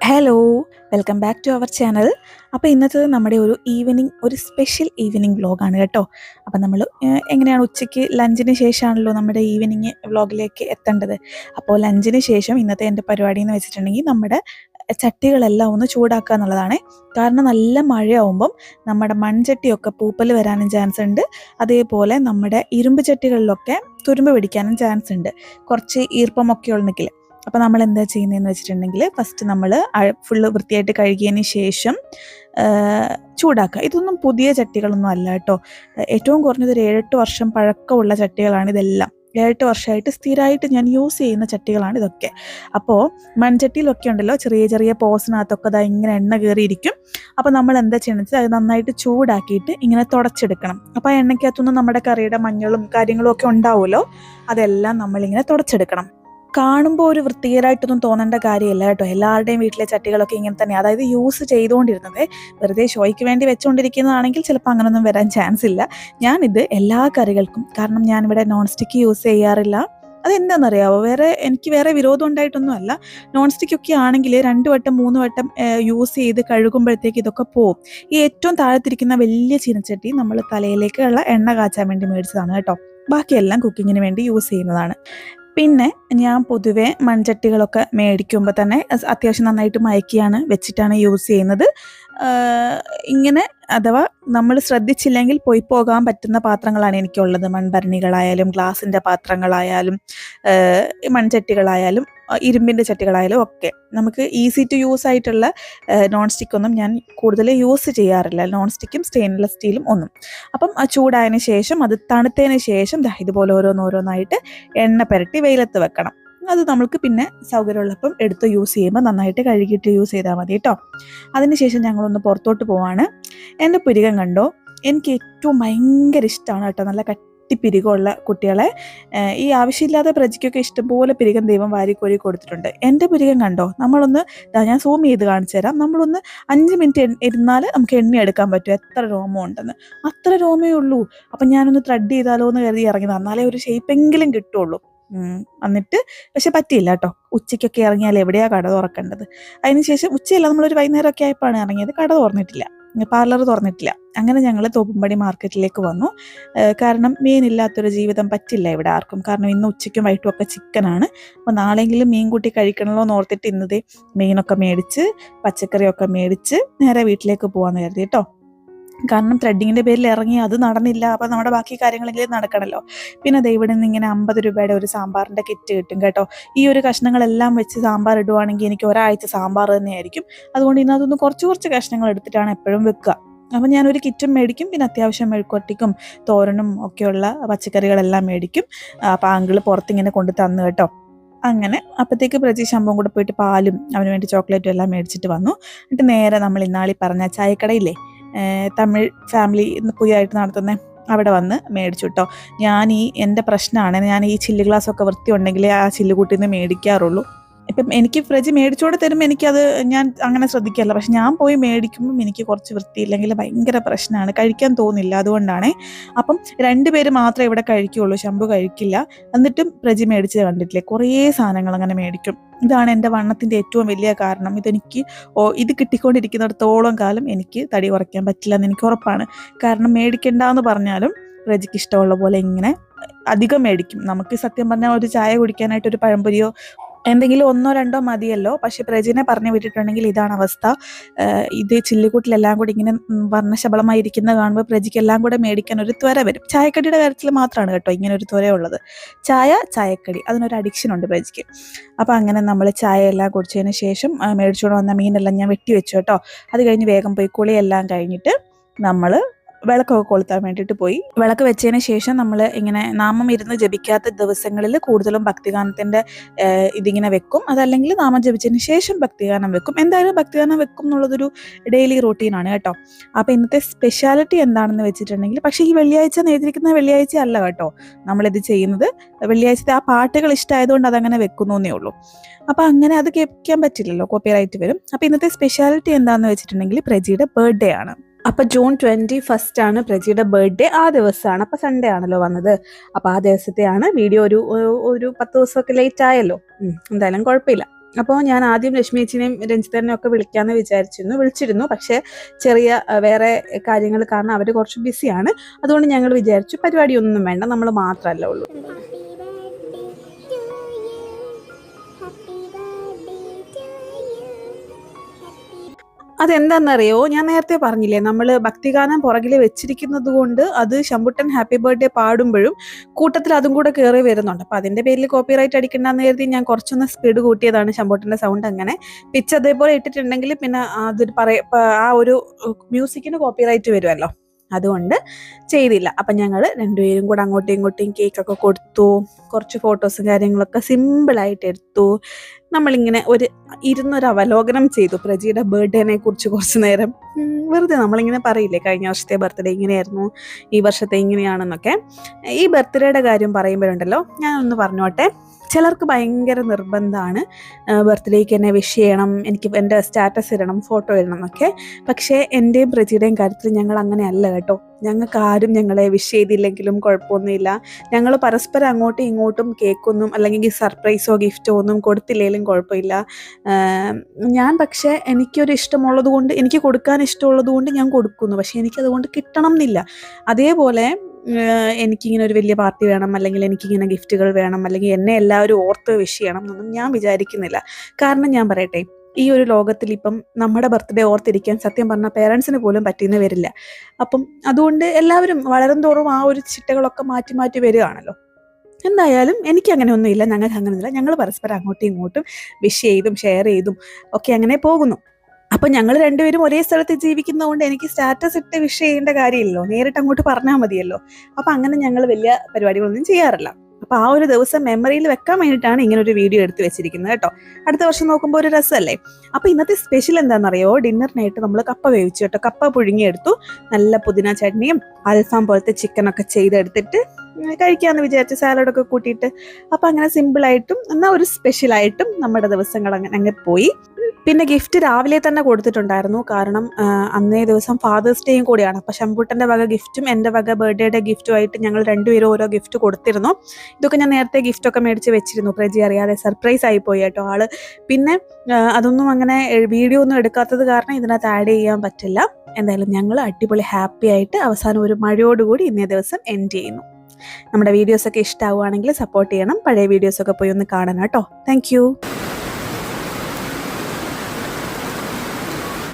Hello, welcome back to our channel. അപ്പോൾ ഇന്നത്തെ നമ്മുടെ ഒരു സ്പെഷ്യൽ ഈവനിങ് വ്ളോഗാണ് കേട്ടോ. അപ്പോൾ നമ്മൾ എങ്ങനെയാണ് ഉച്ചയ്ക്ക് ലഞ്ചിന് ശേഷമാണല്ലോ നമ്മുടെ ഈവനിങ് വ്ളോഗിലേക്ക് എത്തേണ്ടത്. അപ്പോൾ ലഞ്ചിന് ശേഷം ഇന്നത്തെ എൻ്റെ പരിപാടി എന്ന് വെച്ചിട്ടുണ്ടെങ്കിൽ നമ്മുടെ ചട്ടികളെല്ലാം ഒന്ന് ചൂടാക്കുക എന്നുള്ളതാണ്. കാരണം നല്ല മഴയാവുമ്പം നമ്മുടെ മൺചട്ടിയൊക്കെ പൂപ്പൽ വരാനും ചാൻസ് ഉണ്ട്. അതേപോലെ നമ്മുടെ ഇരുമ്പ് ചട്ടികളിലൊക്കെ തുരുമ്പ് പിടിക്കാനും ചാൻസ് ഉണ്ട്, കുറച്ച് ഈർപ്പമൊക്കെ ഉണ്ടെങ്കിൽ. അപ്പോൾ നമ്മൾ എന്താ ചെയ്യുന്നതെന്ന് വെച്ചിട്ടുണ്ടെങ്കിൽ ഫസ്റ്റ് നമ്മൾ ഫുള്ള് വൃത്തിയായിട്ട് കഴുകിയതിന് ശേഷം ചൂടാക്കുക. ഇതൊന്നും പുതിയ ചട്ടികളൊന്നും അല്ല കേട്ടോ. ഏറ്റവും കുറഞ്ഞത് ഒരു 7-8 വർഷം പഴക്കമുള്ള ചട്ടികളാണ് ഇതെല്ലാം. 7-8 വർഷമായിട്ട് സ്ഥിരമായിട്ട് ഞാൻ യൂസ് ചെയ്യുന്ന ചട്ടികളാണ് ഇതൊക്കെ. അപ്പോൾ മൺചട്ടിയിലൊക്കെ ഉണ്ടല്ലോ ചെറിയ ചെറിയ പോസിനകത്തൊക്കെ അതാ ഇങ്ങനെ എണ്ണ കയറിയിരിക്കും. അപ്പോൾ നമ്മൾ എന്താ ചെയ്യണമെന്ന് വെച്ചാൽ അത് നന്നായിട്ട് ചൂടാക്കിയിട്ട് ഇങ്ങനെ തുടച്ചെടുക്കണം. അപ്പോൾ ആ എണ്ണയ്ക്കകത്തൊന്നും നമ്മുടെ കറിയുടെ മഞ്ഞളും കാര്യങ്ങളും ഒക്കെ ഉണ്ടാവുമല്ലോ, അതെല്ലാം നമ്മളിങ്ങനെ തുടച്ചെടുക്കണം. കാണുമ്പോൾ ഒരു വൃത്തികേടായിട്ടൊന്നും തോന്നേണ്ട കാര്യമില്ല കേട്ടോ. എല്ലാവരുടെയും വീട്ടിലെ ചട്ടികളൊക്കെ ഇങ്ങനെ തന്നെ, അതായത് യൂസ് ചെയ്തുകൊണ്ടിരുന്നത്. വെറുതെ ഷോയ്ക്ക് വേണ്ടി വെച്ചുകൊണ്ടിരിക്കുന്നതാണെങ്കിൽ ചിലപ്പോൾ അങ്ങനൊന്നും വരാൻ ചാൻസ് ഇല്ല. ഞാനിത് എല്ലാ കറികൾക്കും, കാരണം ഞാനിവിടെ നോൺ സ്റ്റിക്ക് യൂസ് ചെയ്യാറില്ല. അതെന്താണെന്നറിയാവോ, എനിക്ക് വേറെ വിരോധം ഉണ്ടായിട്ടൊന്നും അല്ല. നോൺ സ്റ്റിക്കൊക്കെ ആണെങ്കിൽ 2 വട്ടം 3 വട്ടം യൂസ് ചെയ്ത് കഴുകുമ്പോഴത്തേക്ക് ഇതൊക്കെ പോവും. ഈ ഏറ്റവും താഴത്തിരിക്കുന്ന വലിയ ചീനച്ചട്ടി നമ്മൾ തലയിലേക്കുള്ള എണ്ണ കാച്ചാൻ വേണ്ടി മേടിച്ചതാണ് കേട്ടോ. ബാക്കിയെല്ലാം കുക്കിങ്ങിന് വേണ്ടി യൂസ് ചെയ്യുന്നതാണ്. പിന്നെ ഞാൻ പൊതുവെ മൺചട്ടികളൊക്കെ മേടിക്കുമ്പോൾ തന്നെ അത്യാവശ്യം നന്നായിട്ട് മയക്കിയാണ് വെച്ചിട്ടാണ് യൂസ് ചെയ്യുന്നത്. ഇങ്ങനെ അഥവാ നമ്മൾ ശ്രദ്ധിച്ചില്ലെങ്കിൽ പോയി പോകാൻ പറ്റുന്ന പാത്രങ്ങളാണ് എനിക്കുള്ളത്. മൺഭരണികളായാലും ഗ്ലാസിൻ്റെ പാത്രങ്ങളായാലും മൺചട്ടികളായാലും ഇരുമ്പിൻ്റെ ചട്ടികളായാലും ഒക്കെ നമുക്ക് ഈസി ടു യൂസ് ആയിട്ടുള്ള നോൺ സ്റ്റിക്കൊന്നും ഞാൻ കൂടുതൽ യൂസ് ചെയ്യാറില്ല. നോൺ സ്റ്റിക്കും സ്റ്റെയിൻലെസ് സ്റ്റീലും ഒന്നും. അപ്പം ചൂടായതിന് ശേഷം അത് തണുത്തതിന് ശേഷം ഇതുപോലെ ഓരോന്നായിട്ട് എണ്ണ പുരട്ടി വെയിലത്ത് വെക്കണം. അത് നമ്മൾക്ക് പിന്നെ സൗകര്യമുള്ളപ്പം എടുത്ത് യൂസ് ചെയ്യുമ്പോൾ നന്നായിട്ട് കഴുകിയിട്ട് യൂസ് ചെയ്താൽ മതി കേട്ടോ. അതിനുശേഷം ഞങ്ങളൊന്ന് പുറത്തോട്ട് പോവാണ്. എൻ്റെ പുരികം കണ്ടോ, എനിക്ക് ഏറ്റവും ഭയങ്കര ഇഷ്ടമാണ് കേട്ടോ നല്ല കട്ടിപ്പിരികമുള്ള കുട്ടികളെ. ഈ ആവശ്യമില്ലാതെ പ്രജിക്കൊക്കെ ഇഷ്ടംപോലെ പിരികം ദൈവം വാരിക്കോരി കൊടുത്തിട്ടുണ്ട്. എൻ്റെ പുരികം കണ്ടോ, ഞാൻ സൂം ചെയ്ത് കാണിച്ചു തരാം. നമ്മളൊന്ന് 5 മിനിറ്റ് ഇരുന്നാൽ നമുക്ക് എണ്ണി എടുക്കാൻ പറ്റും എത്ര രോമം ഉണ്ടെന്ന്. അത്ര രോമേ ഉള്ളൂ. അപ്പം ഞാനൊന്ന് ത്രെഡ് ചെയ്താലോ എന്ന് കരുതി ഇറങ്ങിയത്, എന്നാലേ ഒരു ഷേപ്പെങ്കിലും കിട്ടുള്ളൂ. എന്നിട്ട് പക്ഷെ പറ്റിയില്ല കേട്ടോ. ഉച്ചയ്ക്കൊക്കെ ഇറങ്ങിയാൽ എവിടെയാണ് കട തുറക്കേണ്ടത്? അതിനുശേഷം ഉച്ചയല്ല, നമ്മളൊരു വൈകുന്നേരമൊക്കെ ആയപ്പോഴാണ് ഇറങ്ങിയത്. കട തുറന്നിട്ടില്ല, പാർലർ തുറന്നിട്ടില്ല. അങ്ങനെ ഞങ്ങൾ തോപ്പുംപടി മാർക്കറ്റിലേക്ക് വന്നു. കാരണം മീനില്ലാത്തൊരു ജീവിതം പറ്റില്ല ഇവിടെ ആർക്കും. കാരണം ഇന്ന് ഉച്ചയ്ക്കും വൈകിട്ടും ഒക്കെ ചിക്കനാണ്. അപ്പോൾ നാളെങ്കിലും മീൻ കൂട്ടി കഴിക്കണമല്ലോ എന്ന് ഓർത്തിട്ട് ഇന്നതേ മീനൊക്കെ മേടിച്ച് പച്ചക്കറിയൊക്കെ മേടിച്ച് നേരെ വീട്ടിലേക്ക് പോകാമെന്ന് കരുതി കേട്ടോ. കാരണം ത്രെഡിങ്ങിൻ്റെ പേരിൽ ഇറങ്ങി അത് നടന്നില്ല. അപ്പോൾ നമ്മുടെ ബാക്കി കാര്യങ്ങളെങ്കിലും നടക്കണമല്ലോ. പിന്നെ ഇവിടെ നിന്ന് ഇങ്ങനെ 50 രൂപയുടെ ഒരു സാമ്പാറിൻ്റെ കിറ്റ് കിട്ടും കേട്ടോ. ഈ ഒരു കഷ്ണങ്ങളെല്ലാം വെച്ച് സാമ്പാർ ഇടുവാണെങ്കിൽ എനിക്ക് ഒരാഴ്ച സാമ്പാർ തന്നെയായിരിക്കും. അതുകൊണ്ട് ഇതിനകത്തൊന്ന് കുറച്ച് കഷ്ണങ്ങൾ എടുത്തിട്ടാണ് എപ്പോഴും വെക്കുക. അപ്പം ഞാനൊരു കിറ്റും മേടിക്കും. പിന്നെ അത്യാവശ്യം മെഴുക്കുവരട്ടിക്കും തോരനും ഒക്കെയുള്ള പച്ചക്കറികളെല്ലാം മേടിക്കും. അപ്പോൾ ആങ്കിൾ പുറത്തിങ്ങനെ കൊണ്ട് തന്നു കേട്ടോ. അങ്ങനെ അപ്പോഴത്തേക്ക് പ്രജി ശമ്പവും കൂടെ പോയിട്ട് പാലും അവന് വേണ്ടി ചോക്ലേറ്റും എല്ലാം മേടിച്ചിട്ട് വന്നു. എന്നിട്ട് നേരെ നമ്മൾ ഇന്നാളി പറഞ്ഞ ചായക്കടയില്ലേ, തമിഴ് ഫാമിലി പുതിയതായിട്ട് നടത്തുന്ന അവിടെ വന്ന് മേടിച്ചു കേട്ടോ. എൻ്റെ പ്രശ്നമാണ്, ഞാൻ ഈ ചില്ല് ഗ്ലാസ്സൊക്കെ വൃത്തി ഉണ്ടെങ്കിൽ ആ ചില്ലുകൂട്ടിൽ നിന്ന് മേടിക്കാറുള്ളൂ. ഇപ്പം എനിക്ക് ഫ്രിഡ്ജ് മേടിച്ചോടെ തരുമ്പോൾ എനിക്കത് ഞാൻ അങ്ങനെ ശ്രദ്ധിക്കാറില്ല. പക്ഷെ ഞാൻ പോയി മേടിക്കുമ്പം എനിക്ക് കുറച്ച് വൃത്തിയില്ലെങ്കിൽ ഭയങ്കര പ്രശ്നമാണ്, കഴിക്കാൻ തോന്നില്ല. അതുകൊണ്ടാണ്. അപ്പം 2 പേര് മാത്രമേ ഇവിടെ കഴിക്കുകയുള്ളൂ, ശമ്പു കഴിക്കില്ല. എന്നിട്ടും പ്രജി മേടിച്ചത് കണ്ടിട്ടില്ലേ, കുറേ സാധനങ്ങൾ അങ്ങനെ മേടിക്കും. ഇതാണ് എൻ്റെ വണ്ണത്തിൻ്റെ ഏറ്റവും വലിയ കാരണം. ഇത് കിട്ടിക്കൊണ്ടിരിക്കുന്നിടത്തോളം കാലം എനിക്ക് തടി കുറയ്ക്കാൻ പറ്റില്ല എന്ന് എനിക്ക് ഉറപ്പാണ്. കാരണം മേടിക്കണ്ടെന്ന് പറഞ്ഞാലും പ്രജിക്ക് ഇഷ്ടമുള്ള പോലെ ഇങ്ങനെ അധികം മേടിക്കും. നമുക്ക് സത്യം പറഞ്ഞാൽ ഒരു ചായ കുടിക്കാനായിട്ട് ഒരു പഴംപൊരിയോ എന്തെങ്കിലും 1-2 മതിയല്ലോ. പക്ഷെ പ്രജിനെ പറഞ്ഞു വിട്ടിട്ടുണ്ടെങ്കിൽ ഇതാണ് അവസ്ഥ. ഇത് ചില്ലുകൂട്ടിലെല്ലാം കൂടി ഇങ്ങനെ വർണ്ണശബളമായിരിക്കുന്നത് കാണുമ്പോൾ പ്രജിക്ക് എല്ലാം കൂടെ മേടിക്കാൻ ഒരു ത്വര വരും. ചായക്കടിയുടെ കാര്യത്തിൽ മാത്രമാണ് കേട്ടോ ഇങ്ങനെ ഒരു ത്വരയുള്ളത്. ചായക്കടി അതിനൊരു അഡിക്ഷൻ ഉണ്ട് പ്രജിക്ക്. അപ്പോൾ അങ്ങനെ നമ്മൾ ചായ എല്ലാം കുടിച്ചതിന് ശേഷം മേടിച്ചുകൊണ്ട് വന്ന മീനെല്ലാം ഞാൻ വെട്ടി വെച്ചു കേട്ടോ. അത് കഴിഞ്ഞ് വേഗം പോയി കുളിയെല്ലാം കഴിഞ്ഞിട്ട് നമ്മൾ വിളക്കൊക്കെ കൊളുത്താൻ വേണ്ടിയിട്ട് പോയി. വിളക്ക് വെച്ചതിന് ശേഷം നമ്മൾ ഇങ്ങനെ നാമം ഇരുന്ന് ജപിക്കാത്ത ദിവസങ്ങളിൽ കൂടുതലും ഭക്തിഗാനത്തിൻ്റെ ഇതിങ്ങനെ വെക്കും. അതല്ലെങ്കിൽ നാമം ജപിച്ചതിന് ശേഷം ഭക്തിഗാനം വെക്കും. എന്തായാലും ഭക്തിഗാനം വെക്കും എന്നുള്ളതൊരു ഡെയിലി റൂട്ടീനാണ് കേട്ടോ. അപ്പോൾ ഇന്നത്തെ സ്പെഷ്യാലിറ്റി എന്താണെന്ന് വെച്ചിട്ടുണ്ടെങ്കിൽ, പക്ഷേ ഈ വെള്ളിയാഴ്ച നേതിരിക്കുന്ന വെള്ളിയാഴ്ച അല്ല കേട്ടോ നമ്മളിത് ചെയ്യുന്നത്. വെള്ളിയാഴ്ചത്തെ ആ പാട്ടുകൾ ഇഷ്ടമായതുകൊണ്ട് അതങ്ങനെ വെക്കുന്നേ ഉള്ളൂ. അപ്പോൾ അങ്ങനെ അത് കേൾക്കാൻ പറ്റില്ലല്ലോ, കോപ്പിറൈറ്റ് വരും. അപ്പോൾ ഇന്നത്തെ സ്പെഷ്യാലിറ്റി എന്താണെന്ന് വെച്ചിട്ടുണ്ടെങ്കിൽ പ്രജിയുടെ ബർത്ത്ഡേ ആണ്. അപ്പോൾ ജൂൺ 21 ആണ് പ്രജിയുടെ ബർത്ത്ഡേ. ആ ദിവസമാണ്, അപ്പോൾ സൺഡേ ആണല്ലോ വന്നത്. അപ്പോൾ ആ ദിവസത്തെയാണ് വീഡിയോ. ഒരു 10 ദിവസമൊക്കെ ലേറ്റ് ആയല്ലോ, എന്തായാലും കുഴപ്പമില്ല. അപ്പോൾ ഞാൻ ആദ്യം ലക്ഷ്മി ചേച്ചിനെയും രഞ്ജിതനെയും ഒക്കെ വിളിച്ചിരുന്നു. പക്ഷേ ചെറിയ വേറെ കാര്യങ്ങൾ കാരണം അവർ കുറച്ച് ബിസിയാണ്. അതുകൊണ്ട് ഞങ്ങൾ വിചാരിച്ചു പരിപാടിയൊന്നും വേണ്ട, നമ്മൾ മാത്രമല്ല ഉള്ളൂ. അതെന്താണെന്നറിയോ, ഞാൻ നേരത്തെ പറഞ്ഞില്ലേ, നമ്മൾ ഭക്തിഗാനം പുറകിൽ വെച്ചിരിക്കുന്നത് കൊണ്ട് അത് ശമ്പുട്ടൻ ഹാപ്പി ബർത്ത്ഡേ പാടുമ്പോഴും കൂട്ടത്തിൽ അതും കൂടെ കയറി വരുന്നുണ്ട്. അപ്പോൾ അതിൻ്റെ പേരിൽ കോപ്പിറൈറ്റ് അടിക്കണ്ടെന്ന് കരുതി ഞാൻ കുറച്ചൊന്ന് സ്പീഡ് കൂട്ടിയതാണ് ശമ്പുട്ടൻ്റെ സൗണ്ട്. അങ്ങനെ പിച്ച് അതേപോലെ ഇട്ടിട്ടുണ്ടെങ്കിൽ പിന്നെ ആ ഒരു മ്യൂസിക്കിന് കോപ്പിറൈറ്റ് വരുമല്ലോ, അതുകൊണ്ട് ചെയ്തില്ല. അപ്പം ഞങ്ങൾ രണ്ടുപേരും കൂടെ അങ്ങോട്ടും ഇങ്ങോട്ടും കേക്കൊക്കെ കൊടുത്തു, കുറച്ച് ഫോട്ടോസും കാര്യങ്ങളൊക്കെ സിമ്പിളായിട്ട് എടുത്തു. നമ്മളിങ്ങനെ ഇരുന്നൊരു അവലോകനം ചെയ്തു പ്രജിയുടെ ബർത്ത്ഡേനെ കുറിച്ച് കുറച്ച് നേരം. വെറുതെ നമ്മളിങ്ങനെ പറയില്ലേ, കഴിഞ്ഞ വർഷത്തെ ബർത്ത്ഡേ ഇങ്ങനെയായിരുന്നു, ഈ വർഷത്തെ ഇങ്ങനെയാണെന്നൊക്കെ. ഈ ബർത്ത്ഡേയുടെ കാര്യം പറയുമ്പോഴുണ്ടല്ലോ, ഞാനൊന്ന് പറഞ്ഞോട്ടെ. ചിലർക്ക് ഭയങ്കര നിർബന്ധമാണ് ബർത്ത്ഡേക്ക് എന്നെ വിഷ് ചെയ്യണം, എനിക്ക് എൻ്റെ സ്റ്റാറ്റസ് ഇടണം, ഫോട്ടോ ഇടണം എന്നൊക്കെ. പക്ഷേ എൻ്റെയും പ്രജിയുടെയും കാര്യത്തിൽ ഞങ്ങൾ അങ്ങനെയല്ല കേട്ടോ. ഞങ്ങൾക്ക് ആരും ഞങ്ങളെ വിഷ് ചെയ്തില്ലെങ്കിലും കുഴപ്പമൊന്നുമില്ല. ഞങ്ങൾ പരസ്പരം അങ്ങോട്ടും ഇങ്ങോട്ടും കേക്കൊന്നും അല്ലെങ്കിൽ സർപ്രൈസോ ഗിഫ്റ്റോ ഒന്നും കൊടുത്തില്ലെങ്കിലും കുഴപ്പമില്ല. ഞാൻ പക്ഷേ എനിക്കൊരു ഇഷ്ടമുള്ളത് കൊണ്ട്, എനിക്ക് കൊടുക്കാൻ ഇഷ്ടമുള്ളത് കൊണ്ട് ഞാൻ കൊടുക്കുന്നു. പക്ഷേ എനിക്കതുകൊണ്ട് കിട്ടണം എന്നില്ല. അതേപോലെ എനിക്കിങ്ങനെ ഒരു വലിയ പാർട്ടി വേണം, അല്ലെങ്കിൽ എനിക്കിങ്ങനെ ഗിഫ്റ്റുകൾ വേണം, അല്ലെങ്കിൽ എന്നെ എല്ലാവരും ഓർത്ത് വിഷ് ചെയ്യണം എന്നൊന്നും ഞാൻ വിചാരിക്കുന്നില്ല. കാരണം ഞാൻ പറയട്ടെ, ഈ ഒരു ലോകത്തിൽ ഇപ്പം നമ്മുടെ ബർത്ത്ഡേ ഓർത്തിരിക്കാൻ സത്യം പറഞ്ഞാൽ പേരൻസിന് പോലും പറ്റിയെന്ന് വരില്ല. അപ്പം അതുകൊണ്ട് എല്ലാവരും വളരും തോറും ആ ഒരു ചിട്ടകളൊക്കെ മാറ്റി മാറ്റി വരികയാണല്ലോ. എന്തായാലും എനിക്ക് അങ്ങനെയൊന്നുമില്ല, ഞങ്ങൾക്ക് അങ്ങനെയൊന്നുമില്ല. ഞങ്ങൾ പരസ്പരം അങ്ങോട്ടും ഇങ്ങോട്ടും വിഷ് ചെയ്തും ഷെയർ ചെയ്തും ഒക്കെ അങ്ങനെ പോകുന്നു. അപ്പം ഞങ്ങൾ രണ്ടുപേരും ഒരേ സ്ഥലത്ത് ജീവിക്കുന്നതുകൊണ്ട് എനിക്ക് സ്റ്റാറ്റസ് ഇട്ട് വിഷ് ചെയ്യേണ്ട കാര്യമില്ലല്ലോ, നേരിട്ട് അങ്ങോട്ട് പറഞ്ഞാൽ മതിയല്ലോ. അപ്പം അങ്ങനെ ഞങ്ങൾ വലിയ പരിപാടികളൊന്നും ചെയ്യാറില്ല. അപ്പോൾ ആ ഒരു ദിവസം മെമ്മറിയിൽ വെക്കാൻ വേണ്ടിയിട്ടാണ് ഇങ്ങനെ ഒരു വീഡിയോ എടുത്ത് വെച്ചിരിക്കുന്നത് കേട്ടോ. അടുത്ത വർഷം നോക്കുമ്പോൾ ഒരു രസമല്ലേ. അപ്പോൾ ഇന്നത്തെ സ്പെഷ്യൽ എന്താണെന്നറിയോ, ഡിന്നറിനായിട്ട് നമ്മൾ കപ്പ വേവിച്ചു കേട്ടോ. കപ്പ പുഴുങ്ങിയെടുത്തു, നല്ല പുതിന ചട്നിയും അൽഫാം പോലത്തെ ചിക്കനൊക്കെ ചെയ്തെടുത്തിട്ട് കഴിക്കാമെന്ന് വിചാരിച്ച് സാലഡൊക്കെ കൂട്ടിയിട്ട്. അപ്പോൾ അങ്ങനെ സിമ്പിളായിട്ടും എന്നാൽ ഒരു സ്പെഷ്യലായിട്ടും നമ്മുടെ ദിവസങ്ങൾ അങ്ങനെ പോയി. പിന്നെ ഗിഫ്റ്റ് രാവിലെ തന്നെ കൊടുത്തിട്ടുണ്ടായിരുന്നു, കാരണം അന്നേ ദിവസം ഫാദേഴ്സ് ഡേയും കൂടിയാണ്. അപ്പം ശമ്പൂട്ടൻ്റെ വക ഗിഫ്റ്റും എൻ്റെ വക ബർത്ത്ഡേയുടെ ഗിഫ്റ്റുമായിട്ട് ഞങ്ങൾ രണ്ടുപേരും ഓരോ ഗിഫ്റ്റ് കൊടുത്തിരുന്നു. ഇതൊക്കെ ഞാൻ നേരത്തെ ഗിഫ്റ്റൊക്കെ മേടിച്ച് വെച്ചിരുന്നു, പ്രജി അറിയാതെ സർപ്രൈസ് ആയിപ്പോയി കേട്ടോ ആള്. പിന്നെ അതൊന്നും അങ്ങനെ വീഡിയോ ഒന്നും എടുക്കാത്തത് കാരണം ഇതിനകത്ത് ആഡ് ചെയ്യാൻ പറ്റില്ല. എന്തായാലും ഞങ്ങൾ അടിപൊളി ഹാപ്പി ആയിട്ട് അവസാനം ഒരു മഴയോടുകൂടി ഇന്നേ ദിവസം എൻഡ് ചെയ്യുന്നു. നമ്മുടെ വീഡിയോസൊക്കെ ഇഷ്ടമാവുകയാണെങ്കിൽ സപ്പോർട്ട് ചെയ്യണം. പഴയ വീഡിയോസൊക്കെ പോയി ഒന്ന് കാണണം കേട്ടോ. താങ്ക്